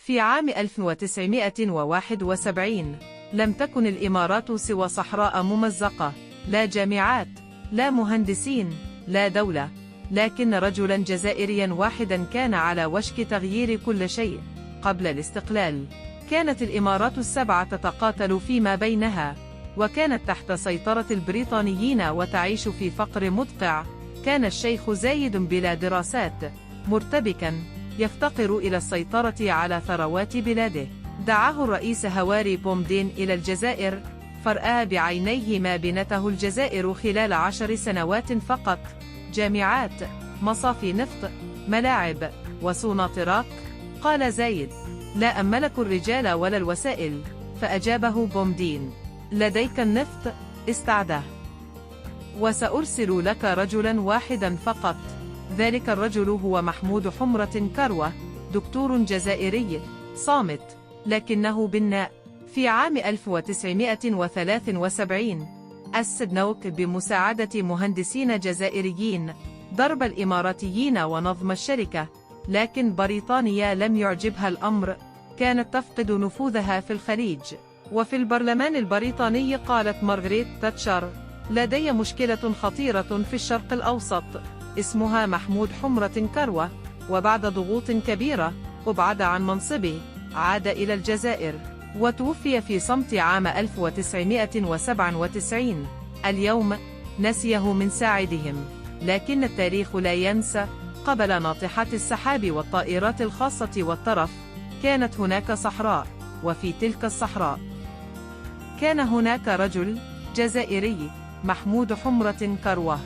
في عام 1971 لم تكن الإمارات سوى صحراء ممزقة، لا جامعات، لا مهندسين، لا دولة، لكن رجلا جزائريا واحدا كان على وشك تغيير كل شيء. قبل الاستقلال كانت الإمارات السبع تتقاتل فيما بينها، وكانت تحت سيطرة البريطانيين وتعيش في فقر مدقع. كان الشيخ زايد بلا دراسات، مرتبكا، يفتقر إلى السيطرة على ثروات بلاده. دعاه الرئيس هواري بومدين إلى الجزائر، فرأى بعينيه ما بنته الجزائر خلال 10 سنوات فقط: جامعات، مصافي نفط، ملاعب، وسوناطراك. قال زايد: لا أملك الرجال ولا الوسائل. فأجابه بومدين: لديك النفط، استعده، وسأرسل لك رجلا واحدا فقط. ذلك الرجل هو محمود حمرة كروة، دكتور جزائري صامت لكنه بناء. في عام 1973 أسس نوك بمساعدة مهندسين جزائريين ضرب الإماراتيين ونظم الشركة، لكن بريطانيا لم يعجبها الأمر. كانت تفقد نفوذها في الخليج. وفي البرلمان البريطاني قالت مارغريت تاتشر: لدي مشكلة خطيرة في الشرق الأوسط اسمها محمود حمرة كروة. وبعد ضغوط كبيرة أبعد عن منصبه، عاد إلى الجزائر، وتوفي في صمت عام 1997. اليوم نسيه من ساعدهم، لكن التاريخ لا ينسى. قبل ناطحات السحاب والطائرات الخاصة والترف كانت هناك صحراء، وفي تلك الصحراء كان هناك رجل جزائري، محمود حمرة كروة.